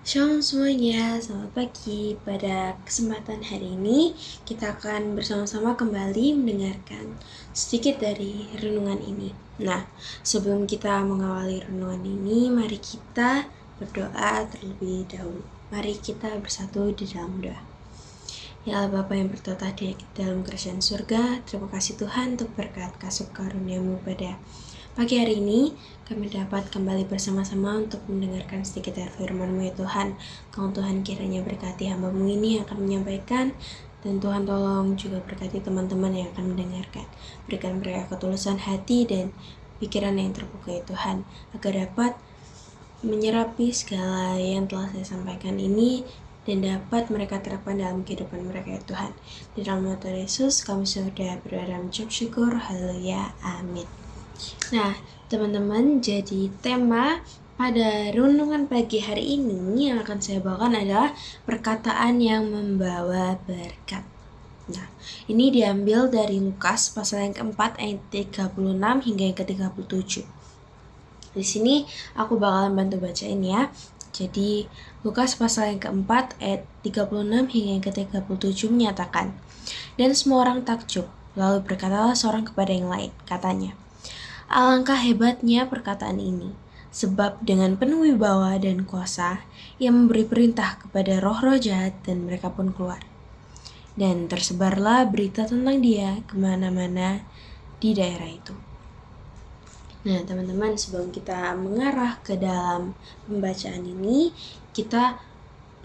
Shalom semuanya, selamat pagi. Pada kesempatan hari ini, kita akan bersama-sama kembali mendengarkan sedikit dari renungan ini. Nah, sebelum kita mengawali renungan ini, mari kita berdoa terlebih dahulu. Mari kita bersatu di dalam doa. Ya Allah Bapa yang bertata di dalam kerajaan surga, terima kasih Tuhan untuk berkat kasih karunia-Mu pada pagi hari ini. Kami dapat kembali bersama-sama untuk mendengarkan sedikit dari firman-Mu ya Tuhan. Tolong Tuhan kiranya berkati hamba-Mu ini yang akan menyampaikan, dan Tuhan tolong juga berkati teman-teman yang akan mendengarkan. Berikan mereka ketulusan hati dan pikiran yang terbuka ya Tuhan, agar dapat menyerapi segala yang telah saya sampaikan ini dan dapat mereka terapkan dalam kehidupan mereka ya Tuhan. Di dalam nama Tuhan Yesus kami sudah berdoa dan mengucap syukur. Haleluya, amin. Nah teman-teman, jadi tema pada renungan pagi hari ini yang akan saya bawakan adalah perkataan yang membawa berkat. Nah, ini diambil dari Lukas pasal yang keempat ayat 36 hingga yang ke-37. Di sini aku bakalan bantu bacain ya. Jadi Lukas pasal yang keempat ayat 36 hingga yang ke-37 menyatakan, "Dan semua orang takjub, lalu berkatalah seorang kepada yang lain, katanya, 'Alangkah hebatnya perkataan ini, sebab dengan penuh wibawa dan kuasa ia memberi perintah kepada roh-roh jahat dan mereka pun keluar.' Dan tersebarlah berita tentang dia kemana-mana di daerah itu." Nah teman-teman, sebelum kita mengarah ke dalam pembacaan ini, kita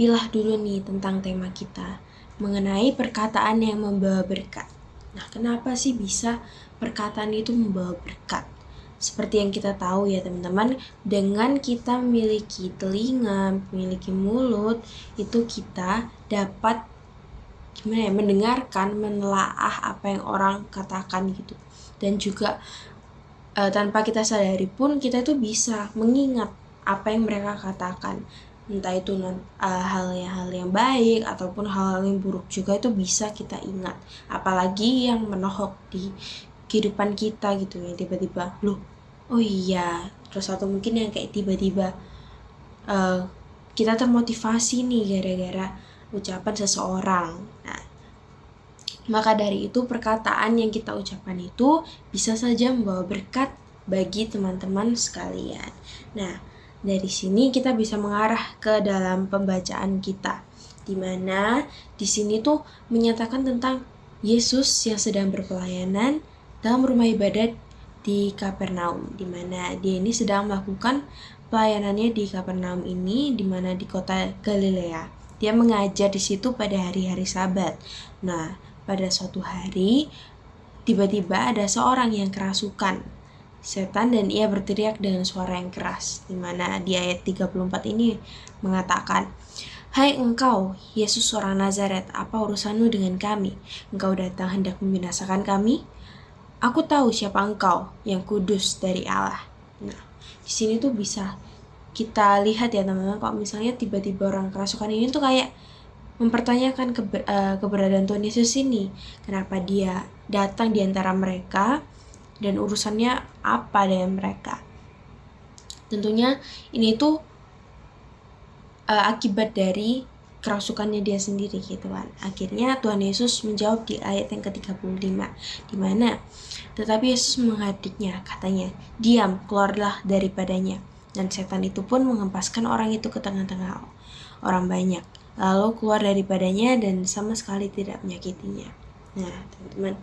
pilah dulu nih tentang tema kita mengenai perkataan yang membawa berkat. Nah, kenapa sih bisa perkataan itu membawa berkat? Seperti yang kita tahu ya teman-teman, dengan kita memiliki telinga, memiliki mulut, itu kita dapat mendengarkan, menelaah apa yang orang katakan gitu. Dan juga tanpa kita sadari pun kita tuh bisa mengingat apa yang mereka katakan, entah itu hal yang baik ataupun hal yang buruk juga itu bisa kita ingat, apalagi yang menohok di kehidupan kita gitu ya, tiba-tiba loh oh iya, terus atau mungkin yang kayak tiba-tiba kita termotivasi nih gara-gara ucapan seseorang. Nah, maka dari itu perkataan yang kita ucapkan itu bisa saja membawa berkat bagi teman-teman sekalian. Nah, dari sini kita bisa mengarah ke dalam pembacaan kita, di mana di sini tuh menyatakan tentang Yesus yang sedang berpelayanan dalam rumah ibadat di Kapernaum, di mana dia ini sedang melakukan pelayanannya di Kapernaum ini, di mana di kota Galilea. Dia mengajar di situ pada hari-hari Sabat. Nah, pada suatu hari, tiba-tiba ada seorang yang kerasukan setan dan ia berteriak dengan suara yang keras, di mana di ayat 34 ini mengatakan, "Hai engkau, Yesus orang Nazaret, apa urusanmu dengan kami? Engkau datang hendak membinasakan kami? Aku tahu siapa engkau, yang kudus dari Allah." Nah, di sini tuh bisa kita lihat ya teman-teman, kalau misalnya tiba-tiba orang kerasukan ini tuh kayak mempertanyakan keberadaan Tuhan Yesus ini. Kenapa dia datang di antara mereka dan urusannya apa dengan mereka? Tentunya ini tuh akibat dari kerasukannya dia sendiri gitu kan. Akhirnya Tuhan Yesus menjawab di ayat yang ke-35, di mana tetapi Yesus menghadiknya, katanya, "Diam, keluarlah daripadanya." Dan setan itu pun mengempaskan orang itu ke tengah-tengah orang banyak, lalu keluar daripadanya dan sama sekali tidak menyakitinya. Nah teman-teman,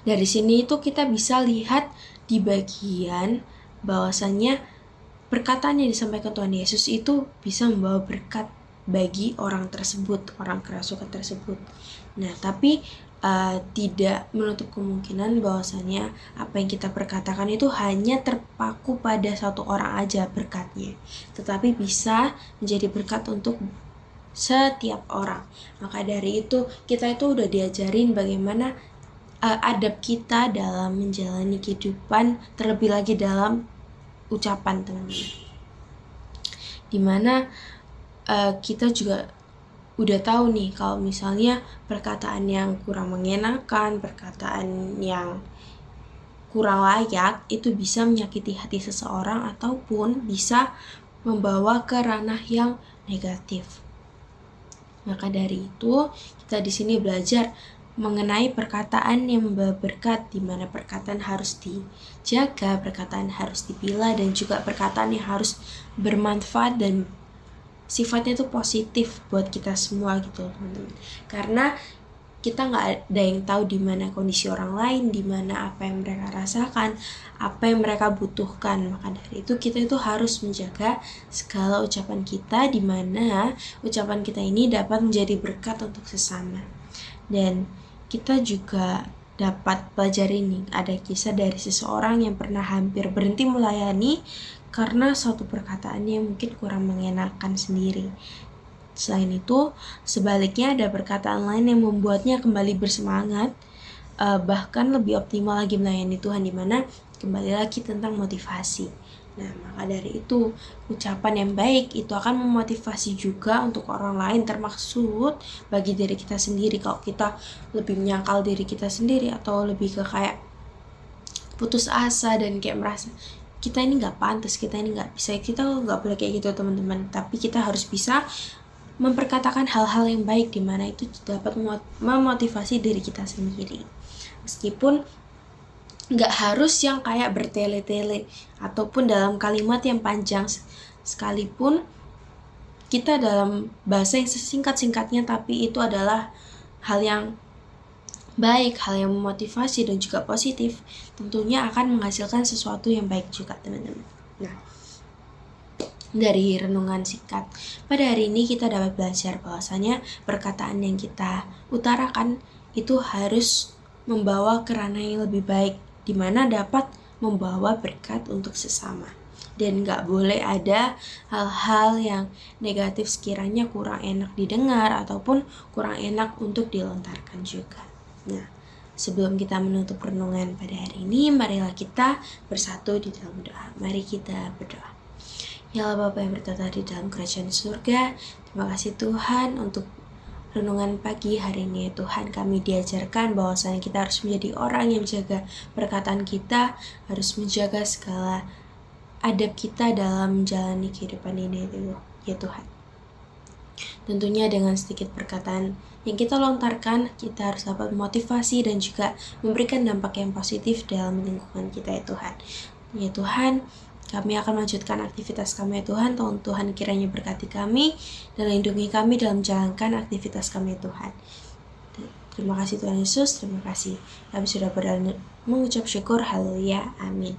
dari sini itu kita bisa lihat di bagian bahwasannya perkataan yang disampaikan Tuhan Yesus itu bisa membawa berkat bagi orang tersebut, orang kerasukan tersebut. Nah tapi tidak menutup kemungkinan bahwasannya apa yang kita perkatakan itu hanya terpaku pada satu orang aja berkatnya, tetapi bisa menjadi berkat untuk setiap orang. Maka dari itu kita itu udah diajarin bagaimana adab kita dalam menjalani kehidupan, terlebih lagi dalam ucapan teman-teman, dimana kita juga udah tahu nih kalau misalnya perkataan yang kurang mengenakan, perkataan yang kurang layak itu bisa menyakiti hati seseorang ataupun bisa membawa ke ranah yang negatif. Maka dari itu, kita di sini belajar mengenai perkataan yang membawa berkat, di mana perkataan harus dijaga, perkataan harus dipilah, dan juga perkataan yang harus bermanfaat dan sifatnya itu positif buat kita semua gitu, teman-teman. Karena kita nggak ada yang tahu di mana kondisi orang lain, di mana apa yang mereka rasakan, apa yang mereka butuhkan. Maka dari itu kita itu harus menjaga segala ucapan kita, di mana ucapan kita ini dapat menjadi berkat untuk sesama. Dan kita juga dapat pelajari ini, ada kisah dari seseorang yang pernah hampir berhenti melayani karena suatu perkataannya yang mungkin kurang mengenakan sendiri. Selain itu, sebaliknya ada perkataan lain yang membuatnya kembali bersemangat, bahkan lebih optimal lagi melayani Tuhan, di mana kembali lagi tentang motivasi. Nah, maka dari itu, ucapan yang baik itu akan memotivasi juga untuk orang lain, termaksud bagi diri kita sendiri. Kalau kita lebih menyangkal diri kita sendiri atau lebih ke kayak putus asa dan kayak merasa kita ini nggak pantas, kita ini nggak bisa, kita nggak boleh kayak gitu, teman-teman. Tapi kita harus bisa memperkatakan hal-hal yang baik, di mana itu dapat memotivasi diri kita sendiri. Meskipun nggak harus yang kayak bertele-tele ataupun dalam kalimat yang panjang sekalipun, kita dalam bahasa yang sesingkat-singkatnya tapi itu adalah hal yang baik, hal yang memotivasi dan juga positif, tentunya akan menghasilkan sesuatu yang baik juga, teman-teman. Nah, dari renungan singkat pada hari ini kita dapat belajar bahwasanya perkataan yang kita utarakan itu harus membawa ke ranah yang lebih baik, di mana dapat membawa berkat untuk sesama. Dan gak boleh ada hal-hal yang negatif sekiranya kurang enak didengar ataupun kurang enak untuk dilontarkan juga. Nah, sebelum kita menutup renungan pada hari ini, marilah kita bersatu di dalam doa. Mari kita berdoa. Ya Allah Bapa yang bertata di dalam kerajaan surga, terima kasih Tuhan untuk renungan pagi hari ini. Tuhan, kami diajarkan bahwasanya kita harus menjadi orang yang menjaga perkataan kita, harus menjaga segala adab kita dalam menjalani kehidupan ini, ya Tuhan. Tentunya dengan sedikit perkataan yang kita lontarkan, kita harus dapat motivasi dan juga memberikan dampak yang positif dalam lingkungan kita, ya Tuhan. Ya Tuhan, kami akan melanjutkan aktivitas kami, ya Tuhan. Tuhan kiranya berkati kami dan lindungi kami dalam menjalankan aktivitas kami, ya Tuhan. Terima kasih Tuhan Yesus, terima kasih. Kami sudah berani mengucap syukur, haleluya, amin.